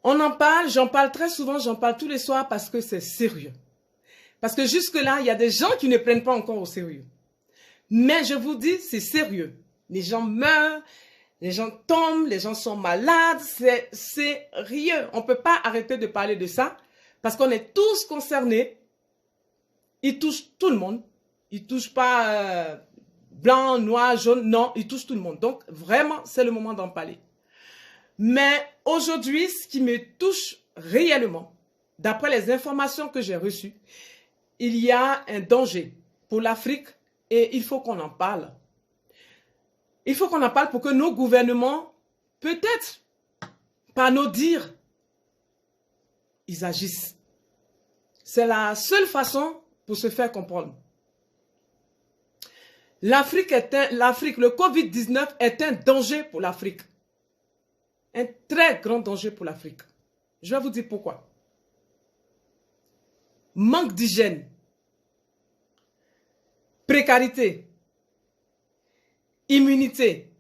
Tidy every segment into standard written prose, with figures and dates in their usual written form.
On en parle, j'en parle très souvent, j'en parle tous les soirs parce que c'est sérieux. Parce que jusque-là, il y a des gens qui ne prennent pas encore au sérieux. Mais je vous dis, c'est sérieux. Les gens meurent, les gens tombent, les gens sont malades, c'est sérieux. On ne peut pas arrêter de parler de ça parce qu'on est tous concernés. Il touche tout le monde. Il ne touche pas blanc, noir, jaune, non, il touche tout le monde. Donc vraiment, c'est le moment d'en parler. Mais aujourd'hui, ce qui me touche réellement, d'après les informations que j'ai reçues, il y a un danger pour l'Afrique et il faut qu'on en parle. Il faut qu'on en parle pour que nos gouvernements, peut-être par nos dires, ils agissent. C'est la seule façon pour se faire comprendre. Le Covid-19 est un danger pour l'Afrique. Un très grand danger pour l'Afrique. Je vais vous dire pourquoi. Manque d'hygiène, précarité, immunité,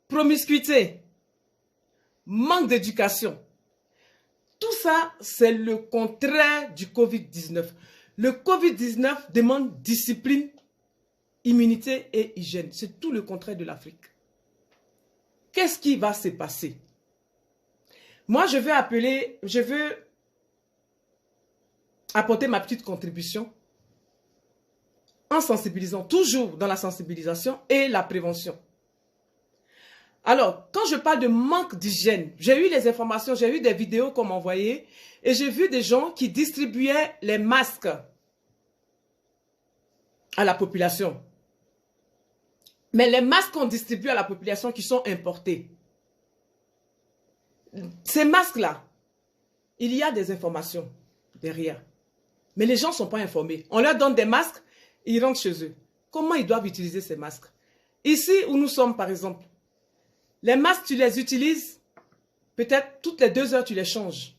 promiscuité, manque d'éducation. Tout ça, c'est le contraire du Covid-19. Le Covid-19 demande discipline, immunité et hygiène. C'est tout le contraire de l'Afrique. Qu'est-ce qui va se passer? Moi, je veux apporter ma petite contribution en sensibilisant, toujours dans la sensibilisation et la prévention. Alors, quand je parle de manque d'hygiène, j'ai eu les informations, j'ai eu des vidéos qu'on m'a envoyées et j'ai vu des gens qui distribuaient les masques à la population. Mais les masques qu'on distribue à la population qui sont importés, ces masques-là, il y a des informations derrière. Mais les gens ne sont pas informés. On leur donne des masques, ils rentrent chez eux. Comment ils doivent utiliser ces masques? Ici où nous sommes, par exemple, les masques, tu les utilises, peut-être toutes les 2 heures, tu les changes.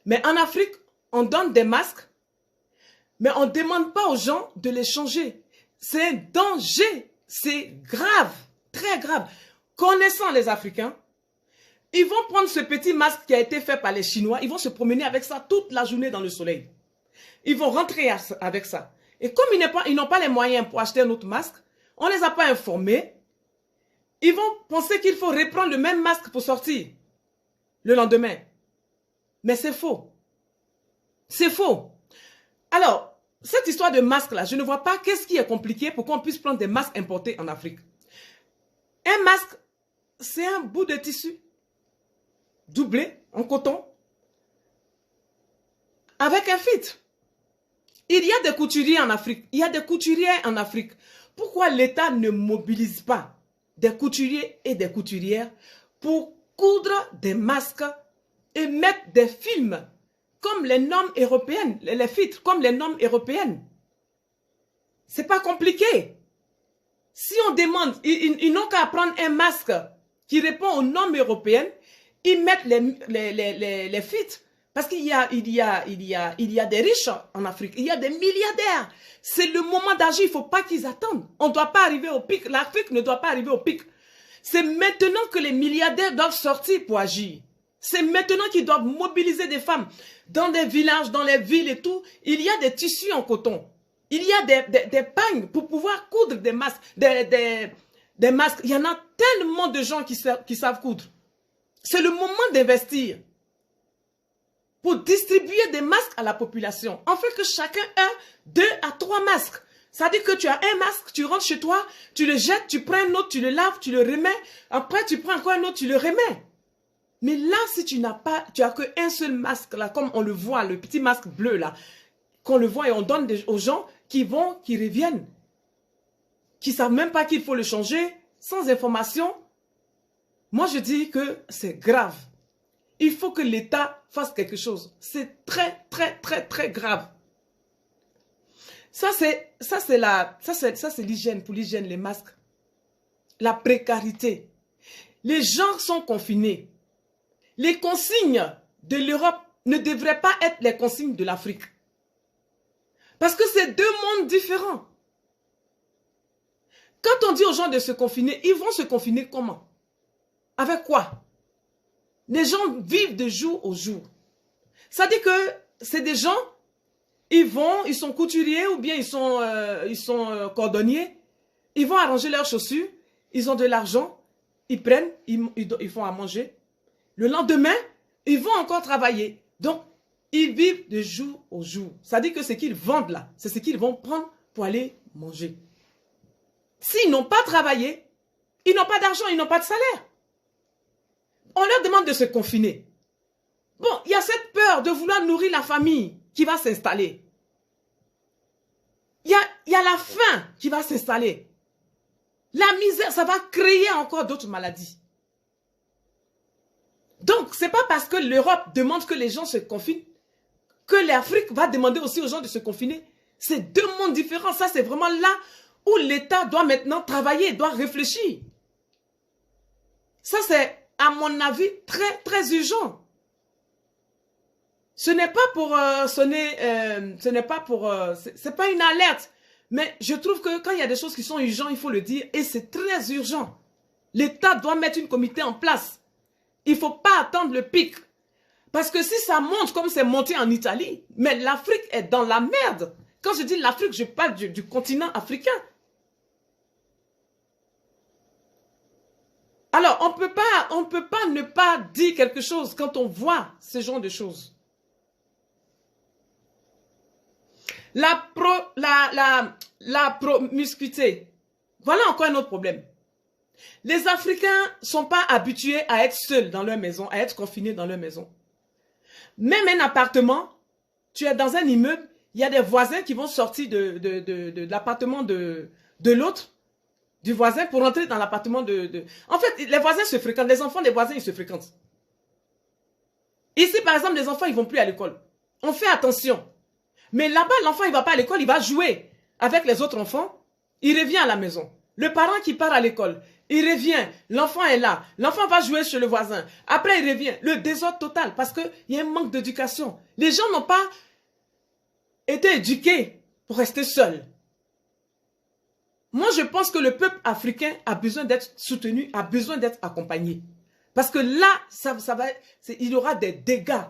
Mais en Afrique, on donne des masques, mais on ne demande pas aux gens de les changer. C'est un danger, c'est grave, très grave. Connaissant les Africains, ils vont prendre ce petit masque qui a été fait par les Chinois, ils vont se promener avec ça toute la journée dans le soleil. Ils vont rentrer avec ça. Et comme ils n'ont pas les moyens pour acheter un autre masque, on ne les a pas informés, ils vont penser qu'il faut reprendre le même masque pour sortir le lendemain. Mais c'est faux. C'est faux. Alors, cette histoire de masque-là, je ne vois pas qu'est-ce qui est compliqué pour qu'on puisse prendre des masques importés en Afrique. Un masque, c'est un bout de tissu doublé en coton avec un filtre. Il y a des couturiers en Afrique. Il y a des couturiers en Afrique. Pourquoi l'État ne mobilise pas des couturiers et des couturières pour coudre des masques et mettre des films comme les normes européennes, les filtres comme les normes européennes? C'est pas compliqué. Si on demande, ils n'ont qu'à prendre un masque qui répond aux normes européennes, ils mettent les filtres. Parce qu'il y a des riches en Afrique, il y a des milliardaires. C'est le moment d'agir, il ne faut pas qu'ils attendent. On ne doit pas arriver au pic, l'Afrique ne doit pas arriver au pic. C'est maintenant que les milliardaires doivent sortir pour agir. C'est maintenant qu'ils doivent mobiliser des femmes. Dans des villages, dans les villes et tout, il y a des tissus en coton. Il y a des pagnes pour pouvoir coudre des masques. Des masques. Il y en a tellement de gens qui savent coudre. C'est le moment d'investir pour distribuer des masques à la population. En fait que chacun ait 2 à 3 masques. Ça veut dire que tu as un masque, tu rentres chez toi, tu le jettes, tu prends un autre, tu le laves, tu le remets. Après, tu prends encore un autre, tu le remets. Mais là, si tu n'as pas, tu as qu'un seul masque là, comme on le voit, le petit masque bleu là, qu'on le voit et on donne aux gens qui reviennent, qui ne savent même pas qu'il faut le changer, sans information. Moi, je dis que c'est grave. Il faut que l'État fasse quelque chose. C'est très, très, très, très grave. Ça, c'est l'hygiène, pour l'hygiène, les masques. La précarité. Les gens sont confinés. Les consignes de l'Europe ne devraient pas être les consignes de l'Afrique. Parce que c'est 2 mondes différents. Quand on dit aux gens de se confiner, ils vont se confiner comment? Avec quoi? Les gens vivent de jour au jour. Ça dit que c'est des gens, ils sont couturiers ou bien ils sont cordonniers. Ils vont arranger leurs chaussures, ils ont de l'argent, ils prennent, ils font à manger. Le lendemain, ils vont encore travailler. Donc, ils vivent de jour au jour. Ça dit que ce qu'ils vendent là, c'est ce qu'ils vont prendre pour aller manger. S'ils n'ont pas travaillé, ils n'ont pas d'argent, ils n'ont pas de salaire. On leur demande de se confiner. Bon, il y a cette peur de vouloir nourrir la famille qui va s'installer. Il y a la faim qui va s'installer. La misère, ça va créer encore d'autres maladies. Donc, ce n'est pas parce que l'Europe demande que les gens se confinent que l'Afrique va demander aussi aux gens de se confiner. C'est deux mondes différents. Ça, c'est vraiment là où l'État doit maintenant travailler, doit réfléchir. Ça, c'est, à mon avis, très, très urgent. Ce n'est pas pour sonner, c'est pas une alerte. Mais je trouve que quand il y a des choses qui sont urgentes, il faut le dire. Et c'est très urgent. L'État doit mettre une comité en place. Il ne faut pas attendre le pic. Parce que si ça monte comme c'est monté en Italie, mais l'Afrique est dans la merde. Quand je dis l'Afrique, je parle du continent africain. Alors, on peut pas ne pas dire quelque chose quand on voit ce genre de choses. La promiscuité. Voilà encore un autre problème. Les Africains ne sont pas habitués à être seuls dans leur maison, à être confinés dans leur maison. Même un appartement, tu es dans un immeuble, il y a des voisins qui vont sortir de l'appartement de l'autre, du voisin, pour entrer dans l'appartement de... En fait, les voisins se fréquentent, les enfants des voisins, ils se fréquentent. Ici, par exemple, les enfants, ils ne vont plus à l'école. On fait attention. Mais là-bas, l'enfant, il ne va pas à l'école, il va jouer avec les autres enfants. Il revient à la maison. Le parent qui part à l'école, il revient, l'enfant est là. L'enfant va jouer chez le voisin. Après, il revient. Le désordre total parce qu'il y a un manque d'éducation. Les gens n'ont pas été éduqués pour rester seuls. Moi, je pense que le peuple africain a besoin d'être soutenu, a besoin d'être accompagné. Parce que là, il y aura des dégâts.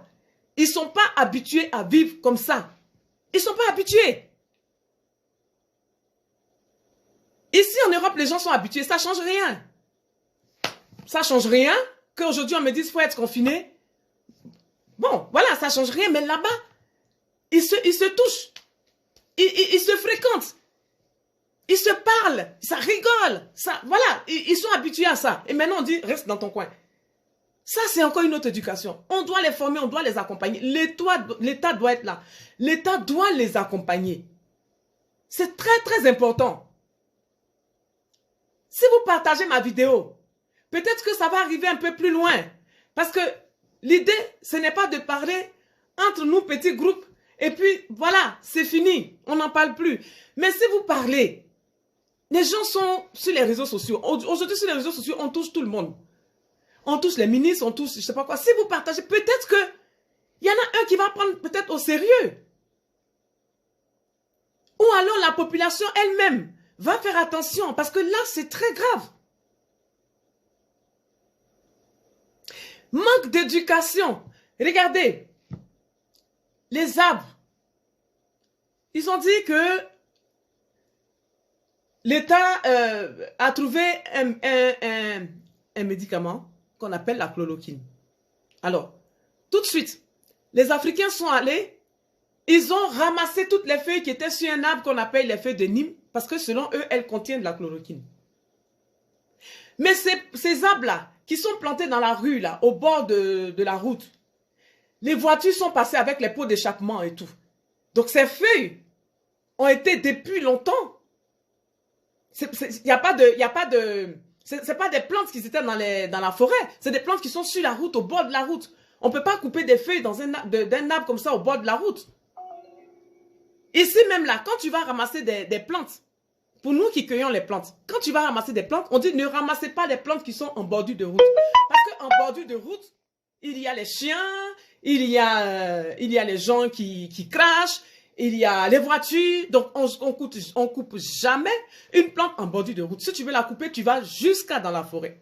Ils ne sont pas habitués à vivre comme ça. Ils ne sont pas habitués. Ici, en Europe, les gens sont habitués. Ça ne change rien. Ça ne change rien qu'aujourd'hui, on me dise qu'il faut être confiné. Bon, voilà, ça ne change rien. Mais là-bas, ils se touchent. Ils se fréquentent. Ils se parlent. Ça rigole. Ça, voilà, ils sont habitués à ça. Et maintenant, on dit, reste dans ton coin. Ça, c'est encore une autre éducation. On doit les former, on doit les accompagner. L'État doit être là. L'État doit les accompagner. C'est très, très important. Si vous partagez ma vidéo, peut-être que ça va arriver un peu plus loin. Parce que l'idée, ce n'est pas de parler entre nous, petits groupes, et puis voilà, c'est fini, on n'en parle plus. Mais si vous parlez, les gens sont sur les réseaux sociaux. Aujourd'hui, sur les réseaux sociaux, on touche tout le monde. On touche les ministres, on touche je ne sais pas quoi. Si vous partagez, peut-être que il y en a un qui va prendre peut-être au sérieux. Ou alors la population elle-même va faire attention parce que là, c'est très grave. Manque d'éducation. Regardez, les arbres. Ils ont dit que l'État a trouvé un médicament qu'on appelle la chloroquine. Alors, tout de suite, les Africains sont allés, ils ont ramassé toutes les feuilles qui étaient sur un arbre qu'on appelle les feuilles de Nîmes, parce que selon eux, elles contiennent de la chloroquine. Mais ces arbres-là, qui sont plantés dans la rue, là, au bord de la route, les voitures sont passées avec les pots d'échappement et tout. Donc ces feuilles ont été depuis longtemps. C'est pas des plantes qui étaient dans la forêt. C'est des plantes qui sont sur la route, au bord de la route. On ne peut pas couper des feuilles d'un arbre comme ça au bord de la route. Ici même là, quand tu vas ramasser des plantes, pour nous qui cueillons les plantes, quand tu vas ramasser des plantes, on dit ne ramassez pas les plantes qui sont en bordure de route. Parce qu'en bordure de route, il y a les chiens, il y a les gens qui crachent, il y a les voitures. Donc on coupe jamais une plante en bordure de route. Si tu veux la couper, tu vas jusqu'à dans la forêt.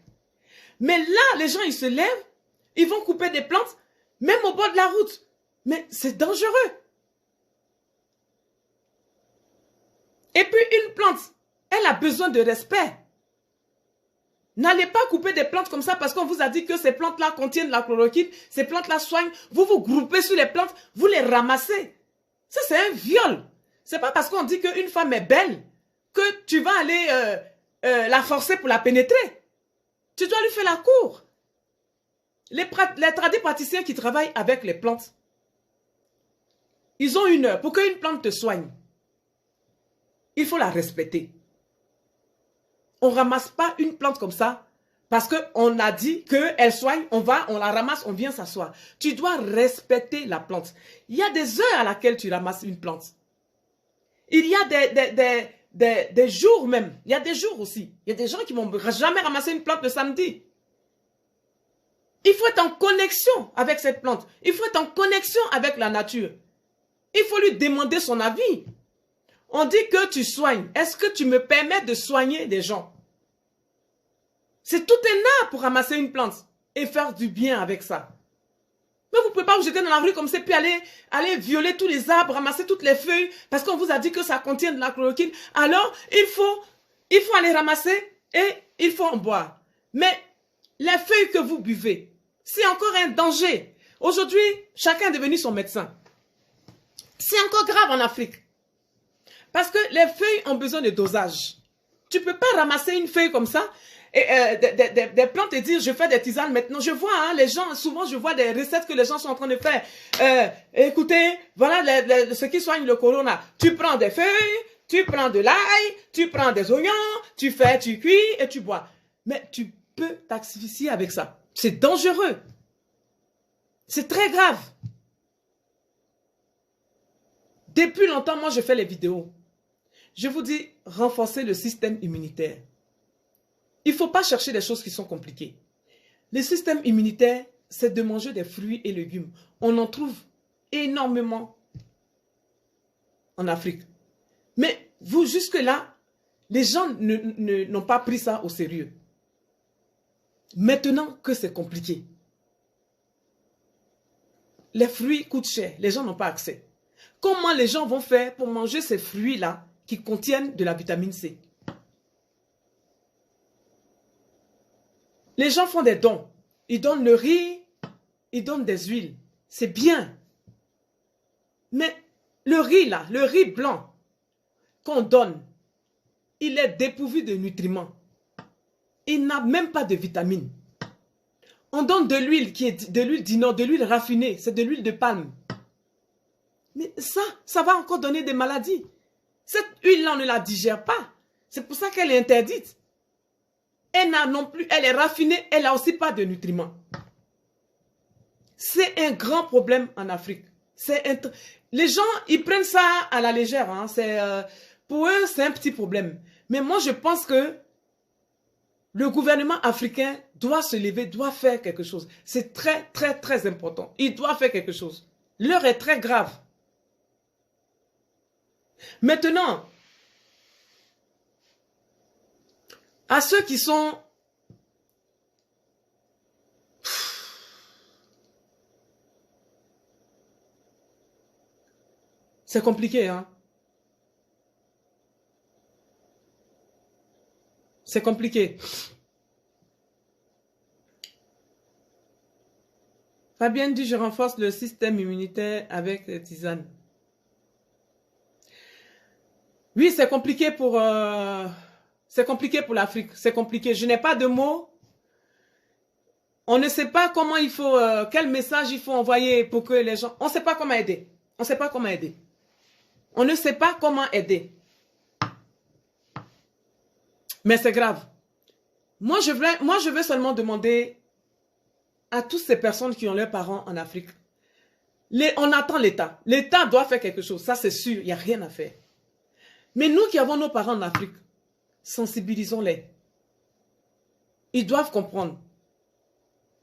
Mais là, les gens, ils se lèvent, Ils vont couper des plantes, même au bord de la route. Mais c'est dangereux. Et puis une plante, elle a besoin de respect. N'allez pas couper des plantes comme ça parce qu'on vous a dit que ces plantes-là contiennent la chloroquine, ces plantes-là soignent. Vous vous groupez sur les plantes, vous les ramassez. Ça, c'est un viol. C'est pas parce qu'on dit qu'une femme est belle que tu vas aller la forcer pour la pénétrer. Tu dois lui faire la cour. Les praticiens qui travaillent avec les plantes, ils ont une heure pour qu'une plante te soigne. Il faut la respecter. On ne ramasse pas une plante comme ça parce qu'on a dit qu'elle soigne, on la ramasse, on vient s'asseoir. Tu dois respecter la plante. Il y a des heures à laquelle tu ramasses une plante. Il y a des jours même. Il y a des jours aussi. Il y a des gens qui ne vont jamais ramasser une plante le samedi. Il faut être en connexion avec cette plante. Il faut être en connexion avec la nature. Il faut lui demander son avis. On dit que tu soignes. Est-ce que tu me permets de soigner des gens? C'est tout un art pour ramasser une plante et faire du bien avec ça. Mais vous ne pouvez pas vous jeter dans la rue comme ça puis aller violer tous les arbres, ramasser toutes les feuilles parce qu'on vous a dit que ça contient de la chloroquine. Alors, il faut aller ramasser et il faut en boire. Mais les feuilles que vous buvez, c'est encore un danger. Aujourd'hui, chacun est devenu son médecin. C'est encore grave en Afrique. Parce que les feuilles ont besoin de dosage. Tu ne peux pas ramasser une feuille comme ça, et, des plantes et dire je fais des tisanes maintenant. Je vois hein, les gens, souvent je vois des recettes que les gens sont en train de faire. Écoutez, voilà ce qui soigne le corona. Tu prends des feuilles, tu prends de l'ail, tu prends des oignons, tu cuis et tu bois. Mais tu peux t'asphyxier avec ça. C'est dangereux. C'est très grave. Depuis longtemps, moi, je fais les vidéos. Je vous dis, renforcer le système immunitaire. Il ne faut pas chercher des choses qui sont compliquées. Le système immunitaire, c'est de manger des fruits et légumes. On en trouve énormément en Afrique. Mais vous, jusque-là, les gens n'ont pas pris ça au sérieux. Maintenant que c'est compliqué, les fruits coûtent cher, les gens n'ont pas accès. Comment les gens vont faire pour manger ces fruits-là qui contiennent de la vitamine C? Les gens font des dons. Ils donnent le riz, ils donnent des huiles. C'est bien. Mais le riz là, le riz blanc qu'on donne, il est dépourvu de nutriments. Il n'a même pas de vitamines. On donne de l'huile qui est de l'huile d'inor, de l'huile raffinée, c'est de l'huile de palme. Mais ça va encore donner des maladies. Cette huile-là, on ne la digère pas. C'est pour ça qu'elle est interdite. Elle n'a non plus, elle est raffinée, elle n'a aussi pas de nutriments. C'est un grand problème en Afrique. Les gens, ils prennent ça à la légère. Hein. Pour eux, c'est un petit problème. Mais moi, je pense que le gouvernement africain doit se lever, doit faire quelque chose. C'est très, très, très important. Il doit faire quelque chose. L'heure est très grave. Maintenant, à ceux qui sont... C'est compliqué, hein? C'est compliqué. Fabienne dit, je renforce le système immunitaire avec les tisanes. Oui, c'est compliqué pour l'Afrique. C'est compliqué. Je n'ai pas de mots. On ne sait pas comment il faut, quel message il faut envoyer pour que les gens... On ne sait pas comment aider. On ne sait pas comment aider. On ne sait pas comment aider. Mais c'est grave. Moi, je veux seulement demander à toutes ces personnes qui ont leurs parents en Afrique. On attend l'État. L'État doit faire quelque chose. Ça, c'est sûr. Il n'y a rien à faire. Mais nous qui avons nos parents en Afrique, sensibilisons-les. Ils doivent comprendre.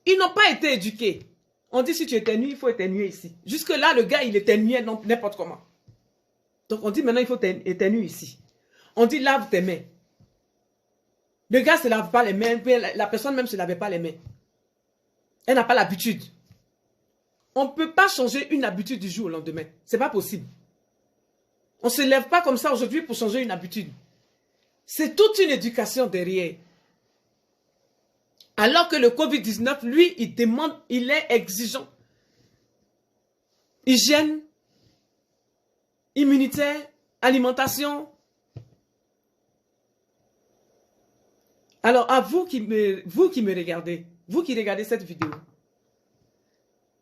Ils n'ont pas été éduqués. On dit si tu éternues, il faut éternuer ici. Jusque-là, le gars, il éternuait n'importe comment. Donc, on dit maintenant, il faut éternuer ici. On dit lave tes mains. Le gars ne se lave pas les mains, la personne même ne se lavait pas les mains. Elle n'a pas l'habitude. On ne peut pas changer une habitude du jour au lendemain. Ce n'est pas possible. On ne se lève pas comme ça aujourd'hui pour changer une habitude. C'est toute une éducation derrière. Alors que le Covid-19, lui, il demande, il est exigeant. Hygiène, immunitaire, alimentation. Alors, à vous qui me regardez, vous qui regardez cette vidéo,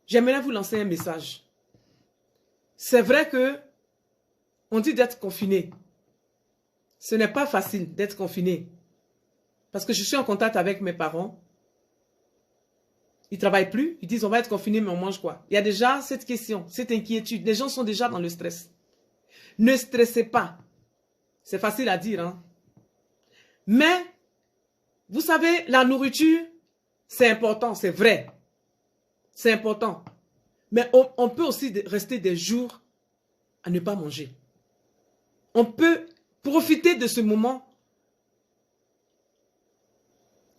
j'aimerais vous lancer un message. C'est vrai que on dit d'être confiné. Ce n'est pas facile d'être confiné. Parce que je suis en contact avec mes parents. Ils ne travaillent plus. Ils disent on va être confiné, mais on mange quoi? Il y a déjà cette question, cette inquiétude. Les gens sont déjà dans le stress. Ne stressez pas. C'est facile à dire, hein. Mais, vous savez, la nourriture, c'est important, c'est vrai. C'est important. Mais on peut aussi rester des jours à ne pas manger. On peut profiter de ce moment.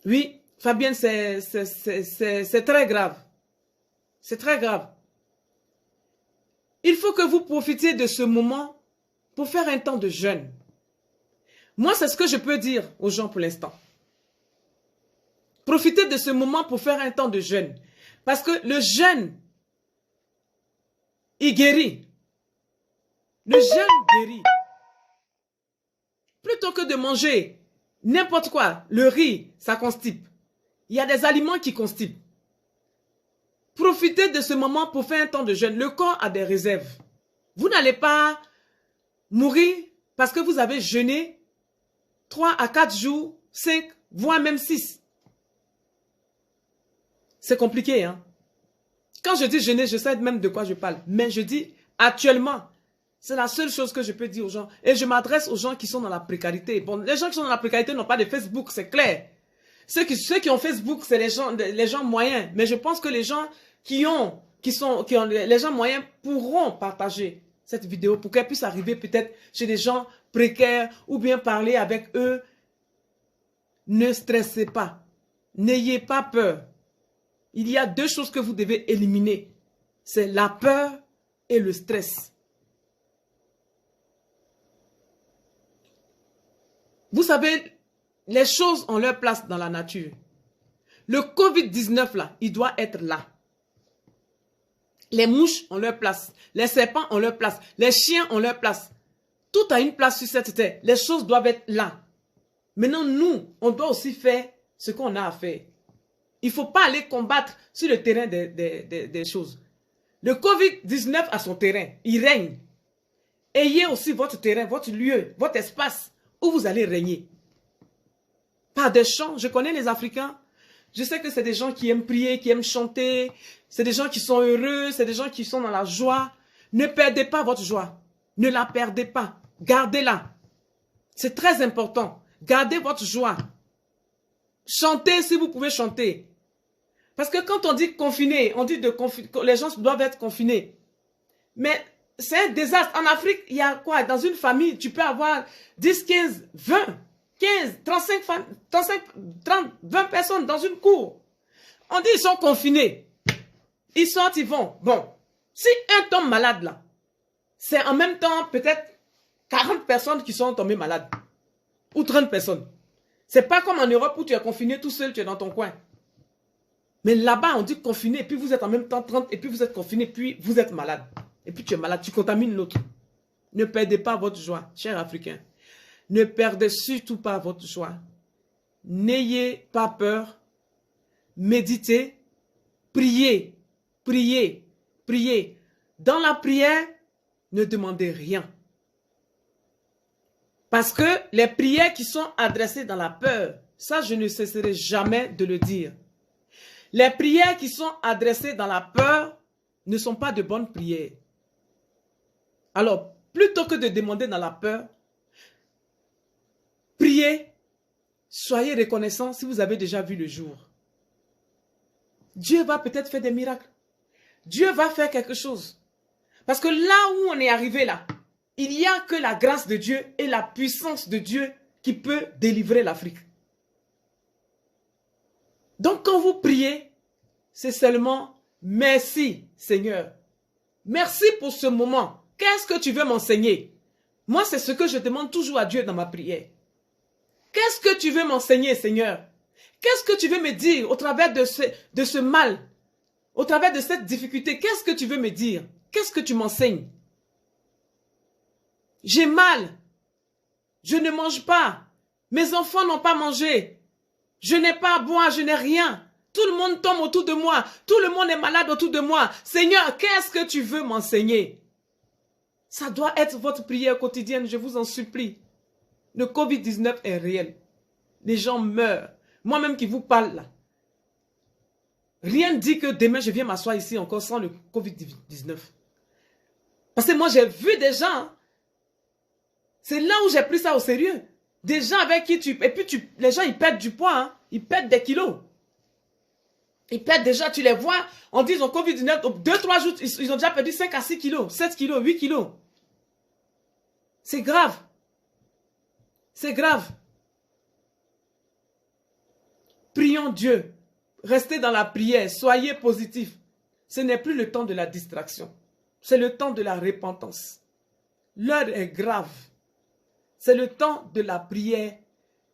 Oui, Fabienne, c'est très grave. C'est très grave. Il faut que vous profitiez de ce moment pour faire un temps de jeûne. Moi, c'est ce que je peux dire aux gens pour l'instant. Profitez de ce moment pour faire un temps de jeûne. Parce que le jeûne, il guérit. Le jeûne guérit. Plutôt que de manger n'importe quoi, le riz, ça constipe. Il y a des aliments qui constipent. Profitez de ce moment pour faire un temps de jeûne. Le corps a des réserves. Vous n'allez pas mourir parce que vous avez jeûné 3 à 4 jours, 5, voire même 6. C'est compliqué, hein? Quand je dis jeûner, je sais même de quoi je parle. Mais je dis actuellement, c'est la seule chose que je peux dire aux gens. Et je m'adresse aux gens qui sont dans la précarité. Bon, les gens qui sont dans la précarité n'ont pas de Facebook, c'est clair. Ceux qui ont Facebook, c'est les gens moyens. Mais je pense que les gens les gens moyens pourront partager cette vidéo pour qu'elle puisse arriver peut-être chez des gens précaires ou bien parler avec eux. Ne stressez pas. N'ayez pas peur. Il y a 2 choses que vous devez éliminer. C'est la peur et le stress. Vous savez, les choses ont leur place dans la nature. Le Covid-19 là, il doit être là. Les mouches ont leur place. Les serpents ont leur place. Les chiens ont leur place. Tout a une place sur cette terre. Les choses doivent être là. Maintenant, nous, on doit aussi faire ce qu'on a à faire. Il ne faut pas aller combattre sur le terrain des choses. Le Covid-19 a son terrain. Il règne. Ayez aussi votre terrain, votre lieu, votre espace où vous allez régner. Par des chants. Je connais les Africains. Je sais que c'est des gens qui aiment prier, qui aiment chanter. C'est des gens qui sont heureux. C'est des gens qui sont dans la joie. Ne perdez pas votre joie. Ne la perdez pas. Gardez-la. C'est très important. Gardez votre joie. Chantez si vous pouvez chanter. Parce que quand on dit confiné, on dit les gens doivent être confinés. Mais c'est un désastre. En Afrique, il y a quoi? Dans une famille, tu peux avoir 10, 15, 20, 15, 35, 30, 20 personnes dans une cour. On dit ils sont confinés. Ils sortent, ils vont. Bon, si un tombe malade là, c'est en même temps peut-être 40 personnes qui sont tombées malades. Ou 30 personnes. C'est pas comme en Europe où tu es confiné tout seul, tu es dans ton coin. Mais là-bas, on dit confiné, et puis vous êtes en même temps 30, et puis vous êtes confiné, puis vous êtes malade. Et puis tu es malade, tu contamines l'autre. Ne perdez pas votre joie, chers Africains. Ne perdez surtout pas votre joie. N'ayez pas peur. Méditez. Priez. Priez. Priez. Dans la prière, ne demandez rien. Parce que les prières qui sont adressées dans la peur, ça je ne cesserai jamais de le dire. Les prières qui sont adressées dans la peur ne sont pas de bonnes prières. Alors, plutôt que de demander dans la peur, priez, soyez reconnaissants si vous avez déjà vu le jour. Dieu va peut-être faire des miracles. Dieu va faire quelque chose. Parce que là où on est arrivé là, il n'y a que la grâce de Dieu et la puissance de Dieu qui peut délivrer l'Afrique. Donc quand vous priez, c'est seulement merci, Seigneur. Merci pour ce moment. Qu'est-ce que tu veux m'enseigner? Moi, c'est ce que je demande toujours à Dieu dans ma prière. Qu'est-ce que tu veux m'enseigner, Seigneur? Qu'est-ce que tu veux me dire au travers de ce mal? Au travers de cette difficulté, qu'est-ce que tu veux me dire? Qu'est-ce que tu m'enseignes? J'ai mal. Je ne mange pas. Mes enfants n'ont pas mangé. Je n'ai pas à boire, je n'ai rien. Tout le monde tombe autour de moi. Tout le monde est malade autour de moi. Seigneur, qu'est-ce que tu veux m'enseigner? Ça doit être votre prière quotidienne, je vous en supplie. Le Covid-19 est réel. Les gens meurent. Moi-même qui vous parle là. Rien ne dit que demain je viens m'asseoir ici encore sans le Covid-19. Parce que moi j'ai vu des gens. C'est là où j'ai pris ça au sérieux. Des gens avec qui tu... Et puis les gens ils perdent du poids. Hein. Ils perdent des kilos. Ils perdent déjà, tu les vois. On dit au Covid-19, 2-3 jours, ils ont déjà perdu 5 à 6 kilos, 7 kilos, 8 kilos. C'est grave. C'est grave. Prions Dieu. Restez dans la prière. Soyez positifs. Ce n'est plus le temps de la distraction. C'est le temps de la repentance. L'heure est grave. C'est le temps de la prière.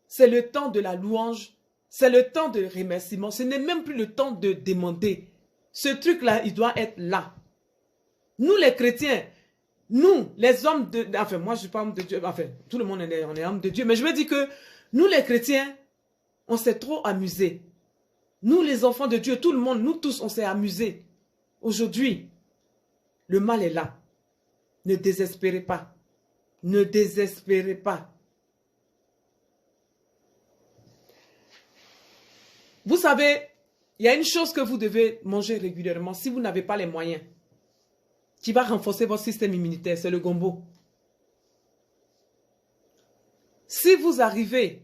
C'est le temps de la louange. C'est le temps de remerciement. Ce n'est même plus le temps de demander. Ce truc-là, il doit être là. Nous les chrétiens, nous les hommes de... Enfin, moi je ne suis pas homme de Dieu. Enfin, tout le monde on est homme de Dieu. Mais je veux dire que nous les chrétiens, on s'est trop amusés. Nous les enfants de Dieu, tout le monde, nous tous, on s'est amusés. Aujourd'hui, le mal est là. Ne désespérez pas. Ne désespérez pas. Vous savez, il y a une chose que vous devez manger régulièrement si vous n'avez pas les moyens, qui va renforcer votre système immunitaire, c'est le gombo. Si vous arrivez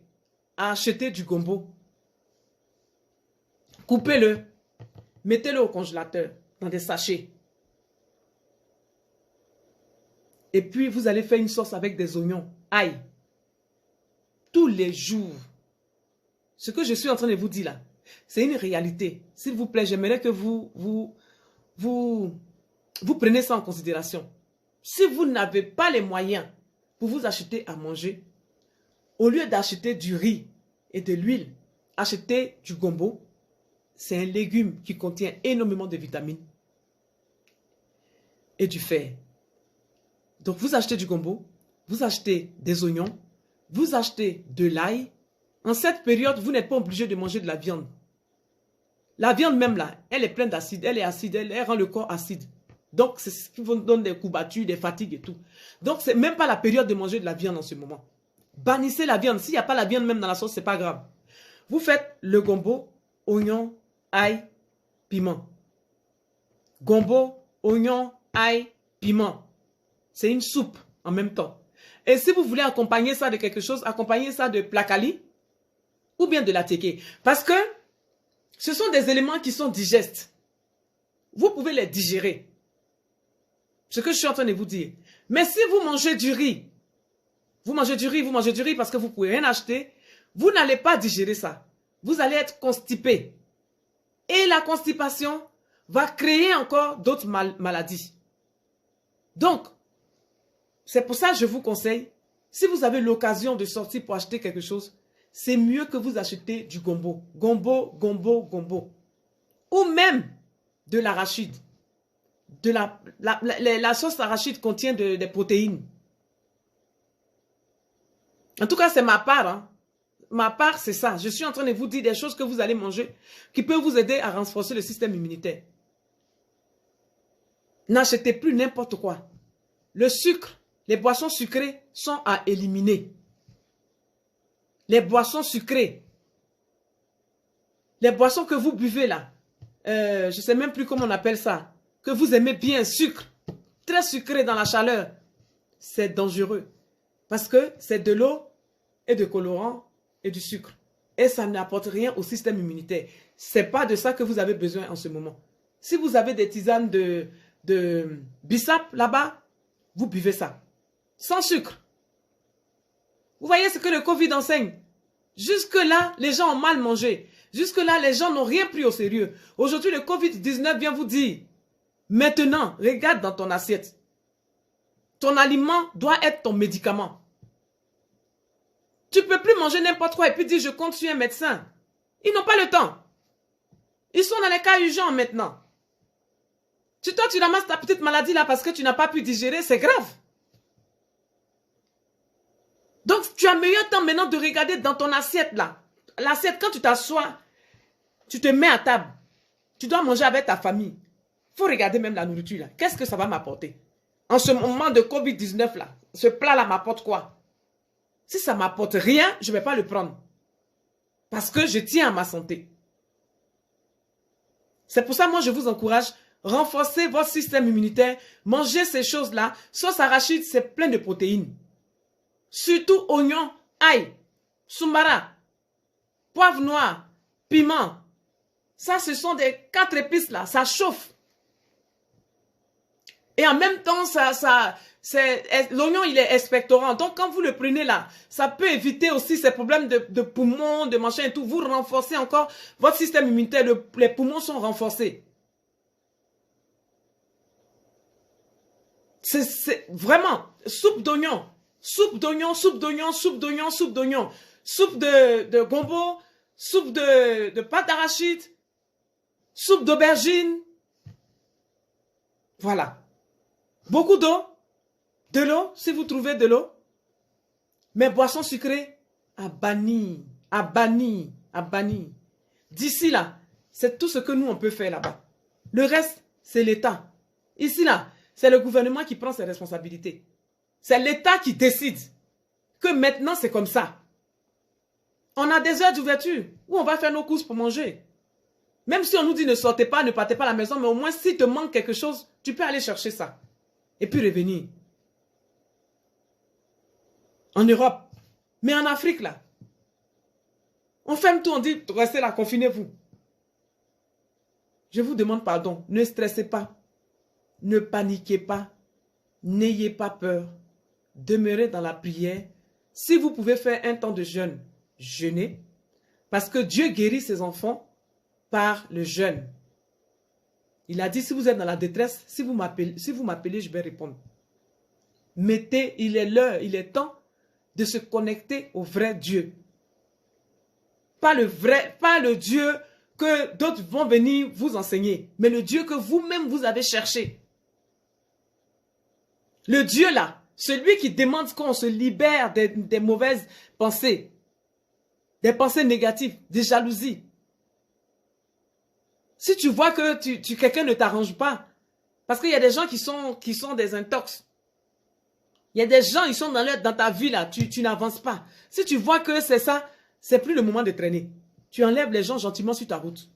à acheter du gombo, coupez-le, mettez-le au congélateur, dans des sachets. Et puis, vous allez faire une sauce avec des oignons, ail, tous les jours. Ce que je suis en train de vous dire là, c'est une réalité. S'il vous plaît, j'aimerais que vous prenez ça en considération. Si vous n'avez pas les moyens pour vous acheter à manger, au lieu d'acheter du riz et de l'huile, achetez du gombo. C'est un légume qui contient énormément de vitamines et du fer. Donc, vous achetez du gombo, vous achetez des oignons, vous achetez de l'ail. En cette période, vous n'êtes pas obligé de manger de la viande. La viande même là, elle est pleine d'acide, elle est acide, elle rend le corps acide. Donc, c'est ce qui vous donne des courbatures, des fatigues et tout. Donc, c'est même pas la période de manger de la viande en ce moment. Bannissez la viande. S'il n'y a pas la viande même dans la sauce, c'est pas grave. Vous faites le gombo, oignon, ail, piment. Gombo, oignon, ail, piment. C'est une soupe en même temps. Et si vous voulez accompagner ça de quelque chose, accompagnez ça de placali ou bien de la teke. Parce que ce sont des éléments qui sont digestes. Vous pouvez les digérer. Ce que je suis en train de vous dire. Mais si vous mangez du riz, vous mangez du riz parce que vous ne pouvez rien acheter, vous n'allez pas digérer ça. Vous allez être constipé. Et la constipation va créer encore d'autres maladies. Donc, c'est pour ça que je vous conseille, si vous avez l'occasion de sortir pour acheter quelque chose, c'est mieux que vous achetez du gombo. Gombo. Ou même de l'arachide. La sauce arachide contient des protéines. En tout cas, c'est ma part. Hein. Ma part, c'est ça. Je suis en train de vous dire des choses que vous allez manger qui peuvent vous aider à renforcer le système immunitaire. N'achetez plus n'importe quoi. Le sucre, les boissons sucrées sont à éliminer. Les boissons sucrées. Les boissons que vous buvez là. Je ne sais même plus comment on appelle ça. Que vous aimez bien, sucre. Très sucré dans la chaleur. C'est dangereux. Parce que c'est de l'eau et de colorant et du sucre. Et ça n'apporte rien au système immunitaire. Ce n'est pas de ça que vous avez besoin en ce moment. Si vous avez des tisanes de bissap là-bas, vous buvez ça. Sans sucre. Vous voyez ce que le Covid enseigne? Jusque-là, les gens ont mal mangé. Jusque-là, les gens n'ont rien pris au sérieux. Aujourd'hui, le Covid-19 vient vous dire, maintenant, regarde dans ton assiette. Ton aliment doit être ton médicament. Tu ne peux plus manger n'importe quoi et puis dire, je compte sur un médecin. Ils n'ont pas le temps. Ils sont dans les cas urgents maintenant. Toi, tu ramasses ta petite maladie là parce que tu n'as pas pu digérer, c'est grave. Donc, tu as meilleur temps maintenant de regarder dans ton assiette là. L'assiette, quand tu t'assois, tu te mets à table. Tu dois manger avec ta famille. Il faut regarder même la nourriture là. Qu'est-ce que ça va m'apporter? En ce moment de Covid-19 là, ce plat là m'apporte quoi? Si ça ne m'apporte rien, je ne vais pas le prendre. Parce que je tiens à ma santé. C'est pour ça, moi, je vous encourage, renforcez votre système immunitaire, mangez ces choses-là. Sauce arachide, c'est plein de protéines. Surtout oignons, ail, soumara, poivre noir, piment. Ça, ce sont des 4 épices là, ça chauffe. Et en même temps, l'oignon, il est expectorant. Donc, quand vous le prenez là, ça peut éviter aussi ces problèmes de poumons, de machin et tout. Vous renforcez encore votre système immunitaire. Les poumons sont renforcés. C'est vraiment soupe d'oignon. Soupe d'oignon, soupe d'oignon, soupe d'oignon, soupe d'oignon. Soupe de gombo, soupe de pâte d'arachide, soupe d'aubergine. Voilà. Beaucoup d'eau. De l'eau, si vous trouvez de l'eau. Mais boissons sucrées, à bannir, à bannir, à bannir. D'ici là, c'est tout ce que nous, on peut faire là-bas. Le reste, c'est l'État. Ici là, c'est le gouvernement qui prend ses responsabilités. C'est l'État qui décide que maintenant, c'est comme ça. On a des heures d'ouverture où on va faire nos courses pour manger. Même si on nous dit ne sortez pas, ne partez pas à la maison, mais au moins, s'il te manque quelque chose, tu peux aller chercher ça. Et puis revenir. En Europe. Mais en Afrique, là. On ferme tout, on dit, restez là, confinez-vous. Je vous demande pardon. Ne stressez pas. Ne paniquez pas. N'ayez pas peur. Demeurez dans la prière. Si vous pouvez faire un temps de jeûne, jeûnez. Parce que Dieu guérit ses enfants par le jeûne. Il a dit, si vous êtes dans la détresse, si vous m'appelez, je vais répondre. Mettez, il est l'heure, il est temps de se connecter au vrai Dieu. Pas le Dieu que d'autres vont venir vous enseigner, mais le Dieu que vous-même vous avez cherché. Le Dieu là, celui qui demande qu'on se libère des mauvaises pensées, des pensées négatives, des jalousies. Si tu vois que quelqu'un ne t'arrange pas, parce qu'il y a des gens qui sont des intox. Il y a des gens, ils sont dans ta vie là, tu n'avances pas. Si tu vois que c'est ça, c'est plus le moment de traîner. Tu enlèves les gens gentiment sur ta route.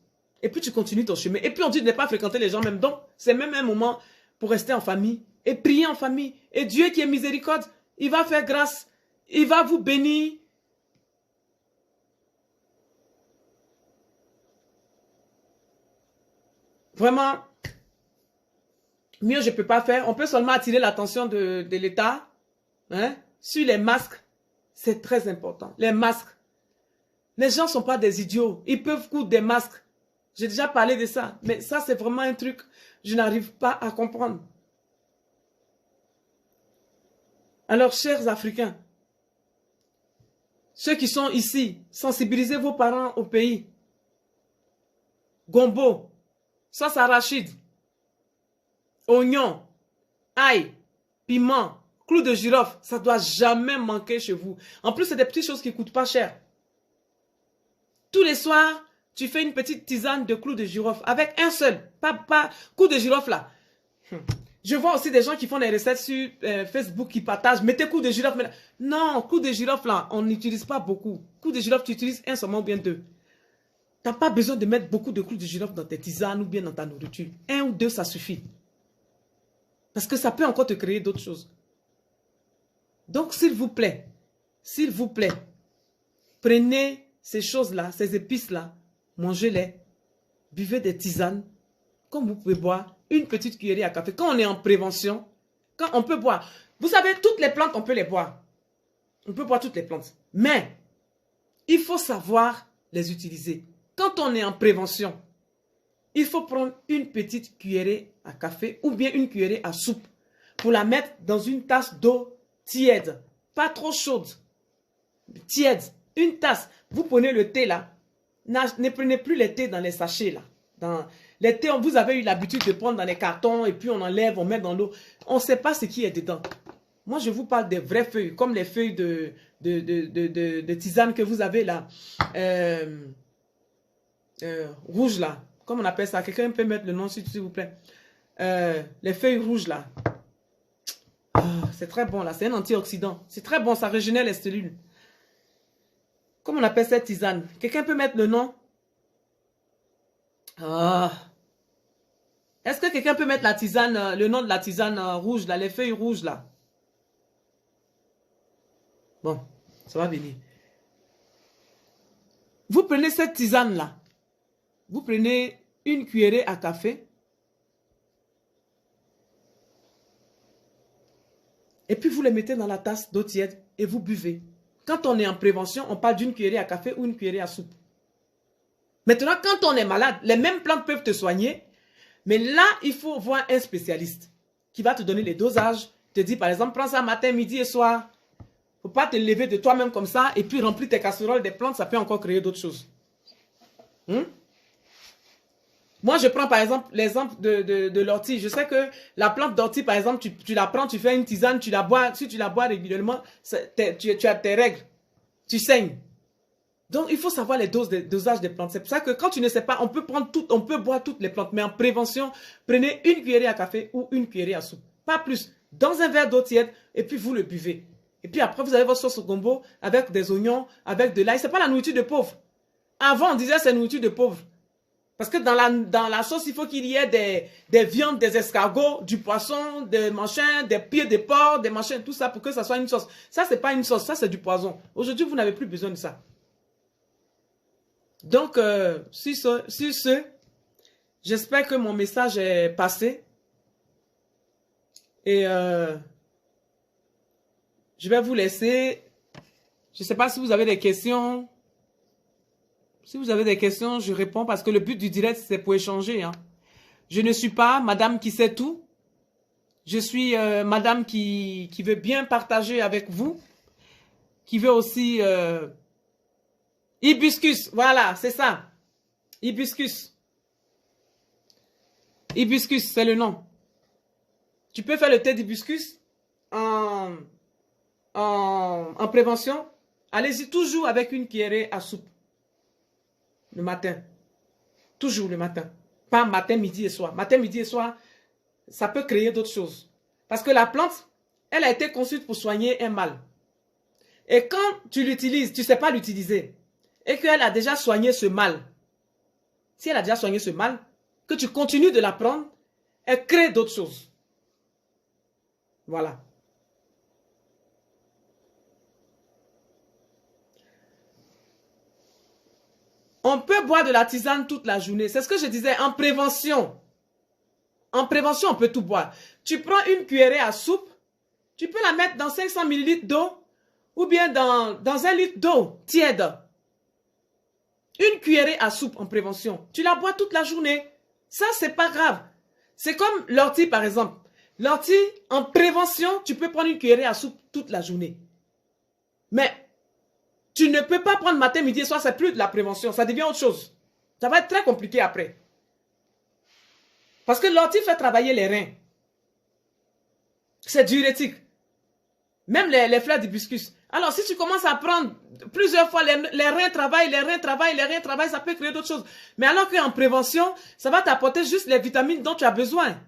Et puis tu continues ton chemin. Et puis on dit de ne pas fréquenter les gens même. Donc c'est même un moment pour rester en famille et prier en famille. Et Dieu qui est miséricorde, il va faire grâce. Il va vous bénir. Vraiment, mieux je ne peux pas faire. On peut seulement attirer l'attention de l'État sur les masques. C'est très important. Les masques. Les gens ne sont pas des idiots. Ils peuvent coudre des masques. J'ai déjà parlé de ça. Mais ça, c'est vraiment un truc que je n'arrive pas à comprendre. Alors, chers Africains, ceux qui sont ici, sensibilisez vos parents au pays. Gombo, sauce arachide, oignon, ail, piment, clou de girofle, ça ne doit jamais manquer chez vous. En plus, c'est des petites choses qui ne coûtent pas cher. Tous les soirs, tu fais une petite tisane de clou de girofle avec un seul, pas clou de girofle là. Je vois aussi des gens qui font des recettes sur Facebook qui partagent. Mettez clou de girofle. Non, clou de girofle là, on n'utilise pas beaucoup. Clou de girofle, tu utilises un seulement ou bien deux. Tu n'as pas besoin de mettre beaucoup de clous de girofle dans tes tisanes ou bien dans ta nourriture. Un ou deux, ça suffit. Parce que ça peut encore te créer d'autres choses. Donc, s'il vous plaît, prenez ces choses-là, ces épices-là, mangez-les, buvez des tisanes, comme vous pouvez boire une petite cuillerée à café. Quand on est en prévention, quand on peut boire, vous savez, toutes les plantes, on peut les boire. On peut boire toutes les plantes. Mais, il faut savoir les utiliser. quand on est en prévention, il faut prendre une petite cuillerée à café ou bien une cuillerée à soupe pour la mettre dans une tasse d'eau tiède, pas trop chaude, tiède, une tasse. Vous prenez le thé là, ne prenez plus les thés dans les sachets là. Dans les thés, vous avez eu l'habitude de prendre dans les cartons et puis on enlève, on met dans l'eau. On ne sait pas ce qui est dedans. Moi, je vous parle des vraies feuilles, comme les feuilles de tisane que vous avez là. Rouge là. Comment on appelle ça? Quelqu'un peut mettre le nom s'il vous plaît. Les feuilles rouges là. C'est très bon là. C'est un antioxydant. C'est très bon. Ça régénère les cellules. Comment on appelle cette tisane? Quelqu'un peut mettre le nom? Est-ce que quelqu'un peut mettre la tisane, le nom de la tisane rouge là, les feuilles rouges là? Bon, ça va venir. Vous prenez cette tisane là. Vous prenez une cuillerée à café. Et puis vous les mettez dans la tasse d'eau tiède et vous buvez. Quand on est en prévention, on parle d'une cuillerée à café ou une cuillerée à soupe. Maintenant, quand on est malade, les mêmes plantes peuvent te soigner. Mais là, il faut voir un spécialiste qui va te donner les dosages. Te dit par exemple, prends ça matin, midi et soir. Il ne faut pas te lever de toi-même comme ça et puis remplir tes casseroles des plantes, ça peut encore créer d'autres choses. Moi, je prends par exemple l'exemple de l'ortie. Je sais que la plante d'ortie, par exemple, tu la prends, tu fais une tisane, tu la bois. Si tu la bois régulièrement, tu as tes règles. Tu saignes. Donc, il faut savoir les dosages des plantes. C'est pour ça que quand tu ne sais pas, on peut prendre tout, on peut boire toutes les plantes. Mais en prévention, prenez une cuillerée à café ou une cuillerée à soupe. Pas plus. Dans un verre d'eau tiède et puis vous le buvez. Et puis après, vous avez votre sauce au gombo avec des oignons, avec de l'ail. Ce n'est pas la nourriture de pauvre. Avant, on disait c'est nourriture de pauvre. Parce que dans la sauce, il faut qu'il y ait des viandes, des escargots, du poisson, des machins, des pieds de porc, des machins, tout ça pour que ça soit une sauce. Ça, ce n'est pas une sauce, ça, c'est du poison. Aujourd'hui, vous n'avez plus besoin de ça. Donc, sur ce, j'espère que mon message est passé. Et je vais vous laisser. Je ne sais pas si vous avez des questions. Si vous avez des questions, je réponds parce que le but du direct, c'est pour échanger. Hein. Je ne suis pas madame qui sait tout. Je suis madame qui veut bien partager avec vous. Qui veut aussi... hibiscus, voilà, c'est ça. Hibiscus. Hibiscus, c'est le nom. Tu peux faire le thé d'hibiscus en prévention. Allez-y toujours avec une cuillerée à soupe. Le matin. Toujours le matin. Pas matin, midi et soir. Matin, midi et soir, ça peut créer d'autres choses. Parce que la plante, elle a été conçue pour soigner un mal. Et quand tu l'utilises, tu ne sais pas l'utiliser. Et qu'elle a déjà soigné ce mal. Si elle a déjà soigné ce mal, que tu continues de la prendre, elle crée d'autres choses. Voilà. On peut boire de la tisane toute la journée. C'est ce que je disais en prévention. En prévention, on peut tout boire. Tu prends une cuillerée à soupe, tu peux la mettre dans 500 ml d'eau ou bien dans 1 litre d'eau tiède. Une cuillerée à soupe en prévention. Tu la bois toute la journée. Ça, c'est pas grave. C'est comme l'ortie, par exemple. L'ortie, en prévention, tu peux prendre une cuillerée à soupe toute la journée. Mais tu ne peux pas prendre matin, midi et soir, c'est plus de la prévention. Ça devient autre chose. Ça va être très compliqué après. Parce que l'ortie fait travailler les reins. C'est diurétique. Même les fleurs d'hibiscus. Alors, si tu commences à prendre plusieurs fois, les reins travaillent, ça peut créer d'autres choses. Mais alors qu'en prévention, ça va t'apporter juste les vitamines dont tu as besoin.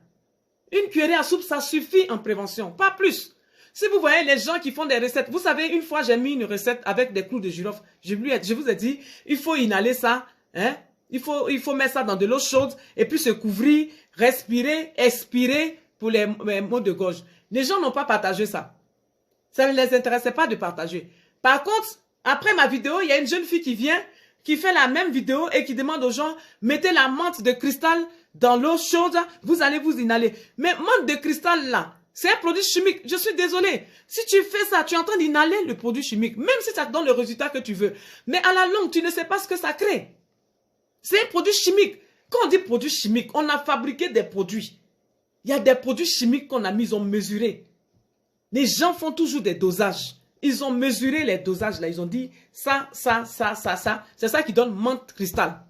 Une cuillerée à soupe, ça suffit en prévention, pas plus. Si vous voyez les gens qui font des recettes, vous savez, une fois j'ai mis une recette avec des clous de girofle. Je vous ai dit, il faut inhaler ça, hein? Il faut mettre ça dans de l'eau chaude et puis se couvrir, respirer, expirer pour les maux de gorge. Les gens n'ont pas partagé ça. Ça ne les intéressait pas de partager. Par contre, après ma vidéo, il y a une jeune fille qui vient, qui fait la même vidéo et qui demande aux gens, mettez la menthe de cristal dans l'eau chaude, vous allez vous inhaler. Mais menthe de cristal là, c'est un produit chimique. Je suis désolée. Si tu fais ça, tu es en train d'inhaler le produit chimique, même si ça te donne le résultat que tu veux. Mais à la longue, tu ne sais pas ce que ça crée. C'est un produit chimique. Quand on dit produit chimique, on a fabriqué des produits. Il y a des produits chimiques qu'on a mis, ils ont mesuré. Les gens font toujours des dosages. Ils ont mesuré les dosages là. Ils ont dit ça. C'est ça qui donne menthe cristal.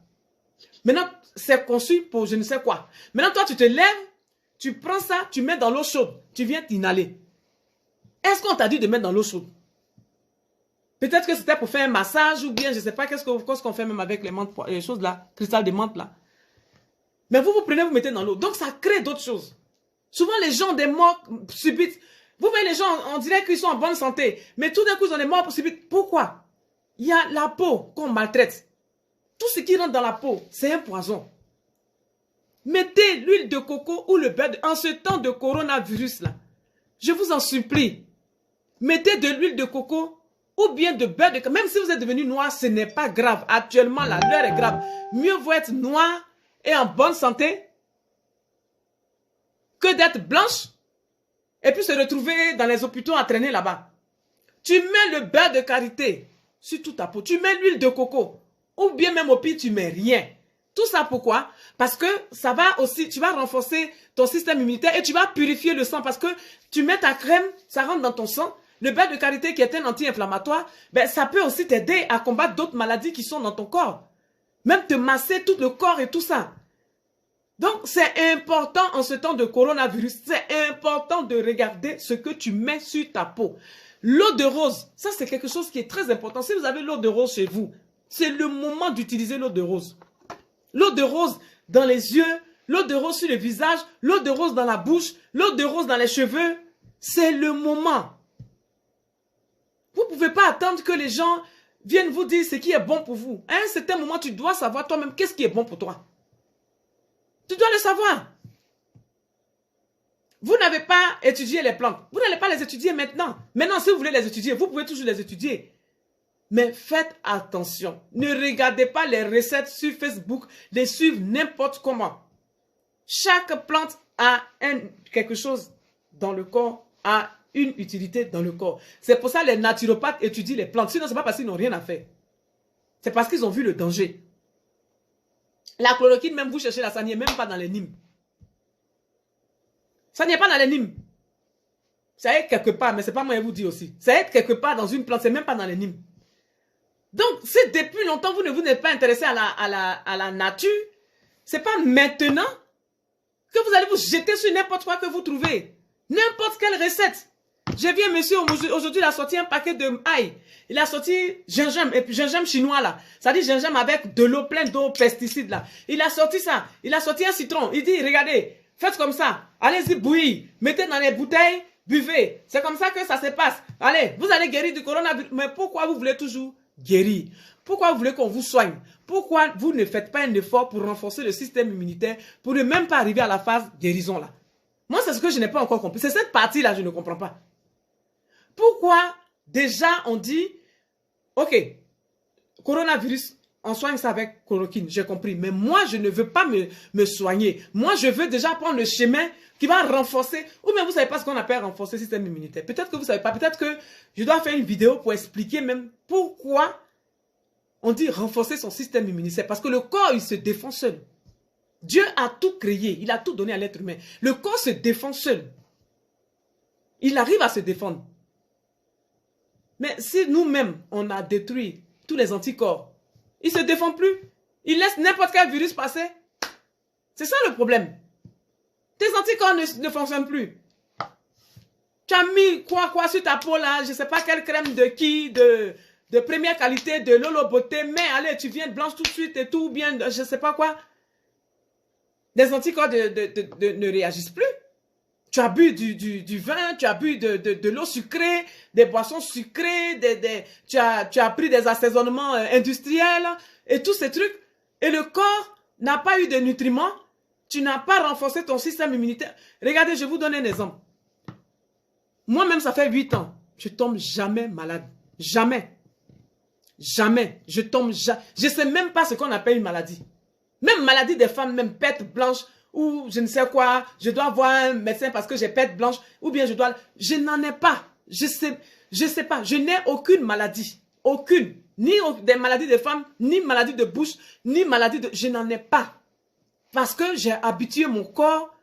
Maintenant, c'est conçu pour je ne sais quoi. Maintenant, toi, tu te lèves, tu prends ça, tu mets dans l'eau chaude. Tu viens t'inhaler. Est-ce qu'on t'a dit de mettre dans l'eau chaude? Peut-être que c'était pour faire un massage ou bien, je ne sais pas, qu'est-ce qu'on fait même avec les choses là, cristal de menthe là. Mais vous prenez, vous mettez dans l'eau. Donc, ça crée d'autres choses. Souvent, les gens ont des morts subites. Vous voyez les gens, on dirait qu'ils sont en bonne santé. Mais tout d'un coup, ils ont des morts subites. Pourquoi? Il y a la peau qu'on maltraite. Tout ce qui rentre dans la peau, c'est un poison. Mettez l'huile de coco ou le beurre en ce temps de coronavirus là. Je vous en supplie. Mettez de l'huile de coco ou bien de beurre de coco. Même si vous êtes devenu noir, ce n'est pas grave. Actuellement, là, l'heure est grave. Mieux vaut être noir et en bonne santé que d'être blanche et puis se retrouver dans les hôpitaux à traîner là-bas. Tu mets le beurre de karité sur toute ta peau. Tu mets l'huile de coco. Ou bien même au pire, tu mets rien. Tout ça pourquoi? Parce que ça va aussi, tu vas renforcer ton système immunitaire et tu vas purifier le sang parce que tu mets ta crème, ça rentre dans ton sang. Le beurre de karité qui est un anti-inflammatoire, ben, ça peut aussi t'aider à combattre d'autres maladies qui sont dans ton corps. Même te masser tout le corps et tout ça. Donc, c'est important en ce temps de coronavirus, c'est important de regarder ce que tu mets sur ta peau. L'eau de rose, ça c'est quelque chose qui est très important. Si vous avez l'eau de rose chez vous, c'est le moment d'utiliser l'eau de rose. L'eau de rose dans les yeux, l'eau de rose sur le visage, l'eau de rose dans la bouche, l'eau de rose dans les cheveux. C'est le moment. Vous ne pouvez pas attendre que les gens viennent vous dire ce qui est bon pour vous. À un certain moment, tu dois savoir toi-même qu'est-ce qui est bon pour toi. Tu dois le savoir. Vous n'avez pas étudié les plantes. Vous n'allez pas les étudier maintenant. Maintenant, si vous voulez les étudier, vous pouvez toujours les étudier. Mais faites attention. Ne regardez pas les recettes sur Facebook, les suivre n'importe comment. Chaque plante a quelque chose dans le corps, a une utilité dans le corps. C'est pour ça que les naturopathes étudient les plantes. Sinon, ce n'est pas parce qu'ils n'ont rien à faire. C'est parce qu'ils ont vu le danger. La chloroquine, même vous cherchez là, ça n'y est même pas dans les Nîmes. Ça n'y est pas dans les Nîmes. Ça est quelque part, mais ce n'est pas moi qui vous dis aussi. Ça est quelque part dans une plante, ce n'est même pas dans les Nîmes. Donc, si depuis longtemps, vous n'êtes pas intéressé à la nature, ce n'est pas maintenant que vous allez vous jeter sur n'importe quoi que vous trouvez. N'importe quelle recette. J'ai vu un monsieur aujourd'hui, il a sorti un paquet de ail. Il a sorti gingembre, et puis gingembre chinois là. Ça dit gingembre avec de l'eau, plein d'eau, pesticides là. Il a sorti ça. Il a sorti un citron. Il dit, regardez, faites comme ça. Allez-y bouillir. Mettez dans les bouteilles, buvez. C'est comme ça que ça se passe. Allez, vous allez guérir du coronavirus. Mais pourquoi vous voulez toujours guérir? Pourquoi vous voulez qu'on vous soigne? Pourquoi vous ne faites pas un effort pour renforcer le système immunitaire pour ne même pas arriver à la phase guérison là? Moi, c'est ce que je n'ai pas encore compris. C'est cette partie-là, je ne comprends pas. Pourquoi déjà on dit, ok, coronavirus, on soigne ça avec chloroquine, j'ai compris. Mais moi, je ne veux pas me soigner. Moi, je veux déjà prendre le chemin qui va renforcer, ou bien vous ne savez pas ce qu'on appelle renforcer le système immunitaire. Peut-être que vous ne savez pas, peut-être que je dois faire une vidéo pour expliquer même pourquoi on dit renforcer son système immunitaire. Parce que le corps, il se défend seul. Dieu a tout créé, il a tout donné à l'être humain. Le corps se défend seul. Il arrive à se défendre. Mais si nous-mêmes, on a détruit tous les anticorps, ils ne se défendent plus. Ils laissent n'importe quel virus passer. C'est ça le problème. Tes anticorps ne fonctionnent plus. Tu as mis quoi sur ta peau là, je ne sais pas quelle crème de première qualité, de Lolo Beauté, mais allez, tu viens blanche tout de suite et tout, bien, je ne sais pas quoi. Les anticorps ne réagissent plus. Tu as bu du vin, tu as bu de l'eau sucrée, des boissons sucrées, tu as pris des assaisonnements industriels et tous ces trucs. Et le corps n'a pas eu de nutriments. Tu n'as pas renforcé ton système immunitaire. Regardez, je vous donne un exemple. Moi-même, ça fait 8 ans. Je ne tombe jamais malade. Jamais. Jamais. Je tombe jamais. Je ne sais même pas ce qu'on appelle une maladie. Même maladie des femmes, même pète blanche, ou je ne sais quoi, je dois voir un médecin parce que j'ai pète blanche, ou bien je n'en ai pas. Je sais pas. Je n'ai aucune maladie. Aucune. ni des maladies de femmes, ni maladies de bouche, ni maladies de... Je n'en ai pas. Parce que j'ai habitué mon corps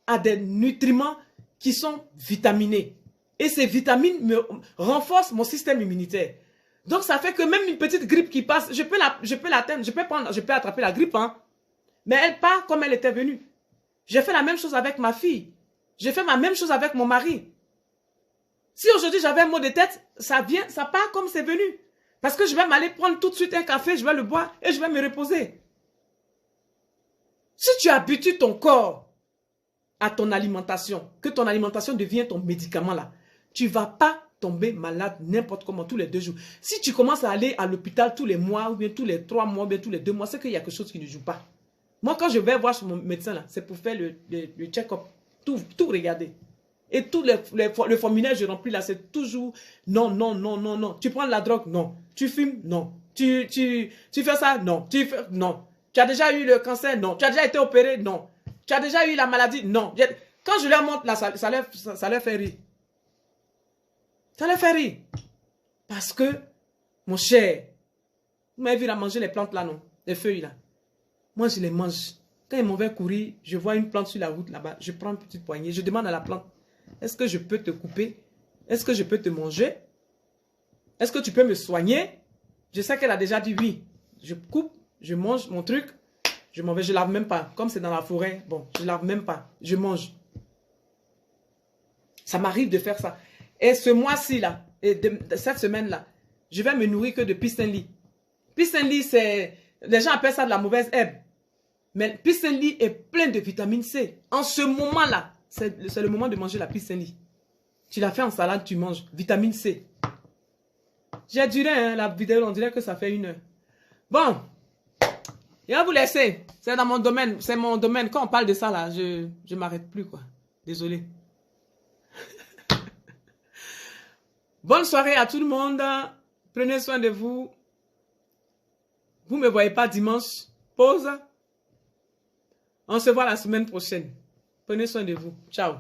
à des nutriments qui sont vitaminés. Et ces vitamines me renforcent mon système immunitaire. Donc ça fait que même une petite grippe qui passe, je peux l'atteindre, je peux attraper la grippe, hein. Mais elle part comme elle était venue. J'ai fait la même chose avec ma fille. J'ai fait la même chose avec mon mari. Si aujourd'hui j'avais un mot de tête, ça part comme c'est venu. Parce que je vais m'aller prendre tout de suite un café, je vais le boire et je vais me reposer. Si tu habitues ton corps à ton alimentation, que ton alimentation devient ton médicament là, tu ne vas pas tomber malade n'importe comment tous les 2 jours. Si tu commences à aller à l'hôpital tous les mois, ou bien tous les 3 mois, ou bien tous les 2 mois, c'est qu'il y a quelque chose qui ne joue pas. Moi, quand je vais voir mon médecin là, c'est pour faire le check-up, tout regarder. Et tout le formulaire que je remplis là, c'est toujours non, non, non, non, non. Tu prends de la drogue? Non. Tu fumes? Non. Tu fais ça? Non. Non. Tu as déjà eu le cancer? Non. Tu as déjà été opéré? Non. Tu as déjà eu la maladie? Non. Quand je leur montre là, ça leur fait rire. Ça leur fait rire. Parce que, mon cher, vous m'avez vu à manger les plantes là, non? Les feuilles là. Moi, je les mange. Quand ils m'en vont courir, je vois une plante sur la route là-bas. Je prends une petite poignée. Je demande à la plante, est-ce que je peux te couper? Est-ce que je peux te manger? Est-ce que tu peux me soigner? Je sais qu'elle a déjà dit oui. Je coupe, je mange mon truc. Je m'en vais, je lave même pas. Comme c'est dans la forêt, bon, je lave même pas. Je mange. Ça m'arrive de faire ça. Et ce mois-ci là, et cette semaine-là, je vais me nourrir que de pissenlit. Pissenlit, c'est... Les gens appellent ça de la mauvaise herbe. Mais pissenlit est plein de vitamine C. En ce moment-là, c'est le moment de manger la pissenlit. Tu la fais en salade, tu manges. Vitamine C. J'ai duré hein, la vidéo, on dirait que ça fait 1 heure. Bon, je vais vous laisser. C'est dans mon domaine. C'est mon domaine. Quand on parle de ça, là, je m'arrête plus, quoi. Désolé. Bonne soirée à tout le monde. Prenez soin de vous. Vous ne me voyez pas dimanche. Pause. On se voit la semaine prochaine. Prenez soin de vous. Ciao.